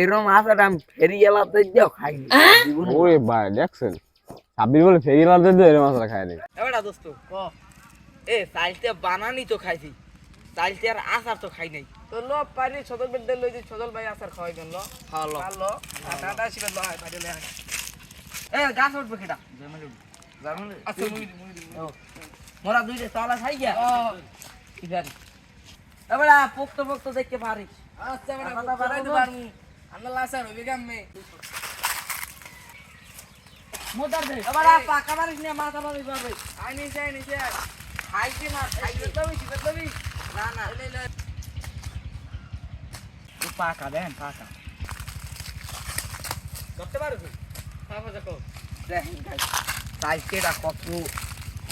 এরম আসাটা আমি ফেরি এলাতে যাও খাইনি। ওরে ভাই দেখছেন সাব্বির বলে ফেরি এলাতে দিয়ে এরম আসাটা খায়নি। এবারে দোস্ত চাইলতে বানানি তো খাইছি, চাইলতে আর আচার তো খাই নাই। তো লো পানি সদল বেদ লই যে সদল ভাই আচার খাওয়াইবেন লো। ভালো ভালো টাটা শিবে লো বাইরে লে। গাছ উঠবে কিটা জার্মানি আচ্ছা মোরা দুইটা চালা খাই গিয়া ইদারি এবারে পোক্ত পোক্ত দেখতে পারিস। আচ্ছা বড় বাড়াই দে পারমু আমরা লাসার হইবে গামে মোদার দে এবারে পাকা মারিস না মাথা মারিস পারবে আইনি যাই নিছে খাইছি না খাইতে তবে শিবে তবে না না লে তুই পাকা দেন পাকা করতে পারবি পাকা দেখো দেখেন গাইস সাইকেটা কত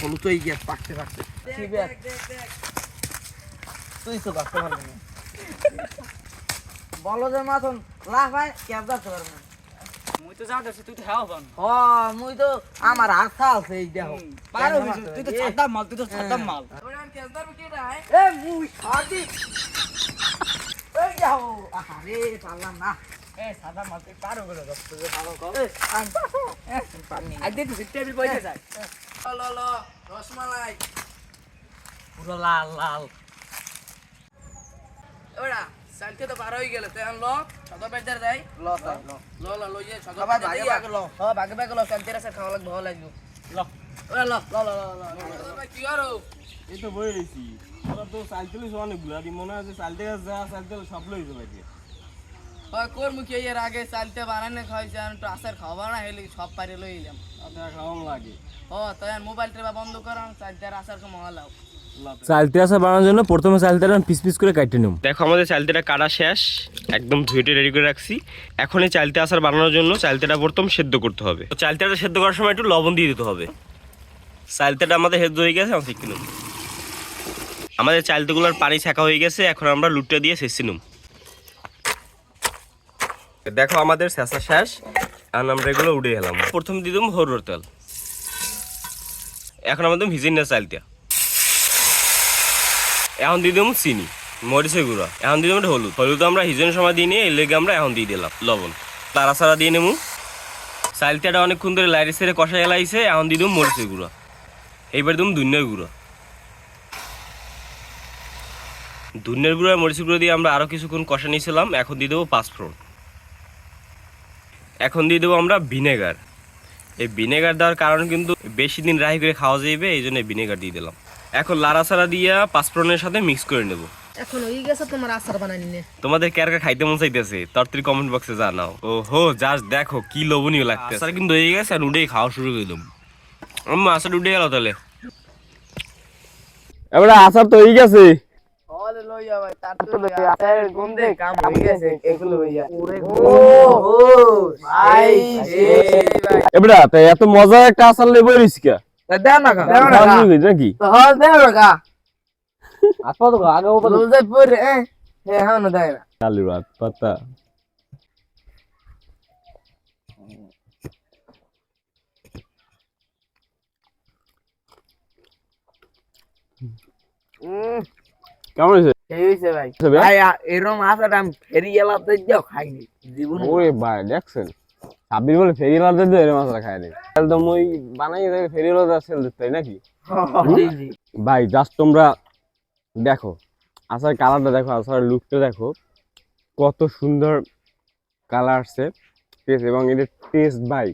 হলুদ হয়ে গিয়ে পাকতে পাকতে দেখ তুই তো করতে পারবি না বলো যে মাথন লাভ হয় ক্যাব করতে পারবি না। মুই তো যাও দেখছি তুই তো হাও বান ও মুই তো আমার আশা আছে এই দেখো পারো তুই তো ছাদা মাল তুই তো ছাদা মাল ওরে আমি ক্যাব করব কি রে এ মুই খাদি এই যাও আরে পারলাম না এ ছাদা মাল তুই পারো গেল দস্ত যে ভালো কর পানি আগে তুই টেবিল বইতে যায় লো লো রসমালাই পুরো লাল লাল ওরা সাইতে তো পার হয়ে গেল তেন লো সদর বেদার যাই লো লো লো লো ইয়ে সদর বেদার ভাগে ভাগে লো হ্যাঁ ভাগে ভাগে লো সাইতে রাসা খাওয়া লাগবে ভালো লাগবে ল ওরা লো লো লো লো ভাই কি করো এই তো বই রইছি ওরা তো সাইকেলে সমানে গুলা দি মনে আছে চালতে যা চালতে সব লই যাবে কি হয় কোন মুখে এর আগে চালতে বানানে খাইছে আর তো আসার খাওয়া না হেলি সব পারে লইলাম আপনার খাওয়াম লাগে ও তাই মোবাইল টেবা বন্ধ করাম চালতে আসার কো মহালাও চালতে আসা বানানোর জন্য প্রথমে চালতেটা পিস পিস করে কাটতে নিব। দেখো আমাদের চালতেটা কাটা শেষ, একদম ধুইটে রেডি করে রাখছি। এখন এই চালতে আচার বানানোর জন্য চালতেটা প্রথম সেদ্ধ করতে হবে। তো চালতেটা সেদ্ধ করার সময় একটু লবণ দিয়ে দিতে হবে। চালতেটা আমাদের সেদ্ধ হয়ে গেছে, আমি কিনুম আমাদের চালতেগুলোর পানি ছাকা হয়ে গেছে। এখন আমরা লুটটা দিয়ে শেষে নিম। দেখো আমাদের শেষা শেষ, এখন আমরা এগুলো উঠে গেলাম। প্রথম দিয়ে দেবো হরুর তেল। এখন আমাদের ভিজে না চালতে। এখন দিয়ে দেবো চিনি, মরিচের গুঁড়া, এখন দিয়ে দেবো হলুদ। হলুদ আমরা হিজনের সময় দিয়ে নিয়ে এই লেগে আমরা এখন দিয়ে দিলাম লবণ। তারা সারা দিয়ে নেবো। চালতেটা অনেকক্ষণ ধরে লাইটে সেরে কষা এলাইছে। এখন দিয়ে দেবো মরিচের গুঁড়া, এইবার দেবো ধনিয়ার গুঁড়া। ধনিয়ার গুঁড়া মরিচের গুঁড়ো দিয়ে আমরা আরও কিছুক্ষণ কষা নিয়েছিলাম। এখন দিয়ে দেবো পাঁচফোড়ন। এখন দিয়ে দেবো আমরা ভিনেগার। এই ভিনেগার দেওয়ার কারণ কিন্তু বেশি দিন রাহি করে খাওয়া যাবে, এই জন্য ভিনেগার দিয়ে দিলাম। এখন লাড়াচাড়া দিয়া পাঁচফোড়নের সাথে মিক্স করে নেব। এখন হয়ে গেছে তোমার আচার বানানি নে। তোমাদের কার কার খাইতে মন চাইতেছে তরতরি কমেন্ট বক্সে জানাও। ও হো জাস্ট দেখো কি লোভনীয় লাগতেছে। আচার কিন্তু হয়ে গেছে, আর উঠেই খাওয়া শুরু করে দিলাম। আম্মা আচার উঠে গেল তাহলে। এবারে আচার তো হয়ে গেছে। ওলে লইয়া ভাই তার তো আচার গন্ধে কাম হয়ে গেছে এগুলো হইয়া। ও হো ভাই ভাই এবারে তো এত মজার একটা আচার লই বই রইছি কা দেও না নাকি তো হল দেও না আপা তো আগে ও লুজে পরে হ্যাঁ না দেয় না চালু রাত পাতা কেমন হয়েছে? এই হইছে ভাই ভাই এরকম আচারটা আমি ফেরি এলাতে যাও খাইনি জীবন। ওরে ভাই দেখছেন সাব্বির বলে ফেরি এলাতে দিয়ে এরম আচার খায়নি। তাহলে তো মই বানাই ফেরি এলাতে সেল দিতে নাকি ভাই? জাস্ট তোমরা দেখো আচার কালারটা দেখো, আচার লুকটা দেখো, কত সুন্দর কালার আসছে। ঠিক আছে, এবং এদের টেস্ট ভাই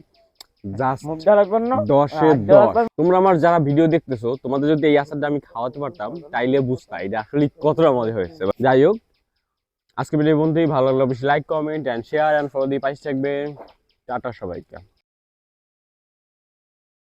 জাস্ট 10-এ 10। তোমরা আমার যারা ভিডিও দেখতেছো, তোমাদের যদি এই আচারটা আমি খাওয়াতে পারতাম তাইলে বুঝতা এটা আসলে কতটা মজা হয়েছে। যাই হোক, আজকে ভিডিও বন্ধুই ভালো লাগলো, বেশি like comment and share and follow দিয়ে পাশে থাকবে। টাটা সবাইকে।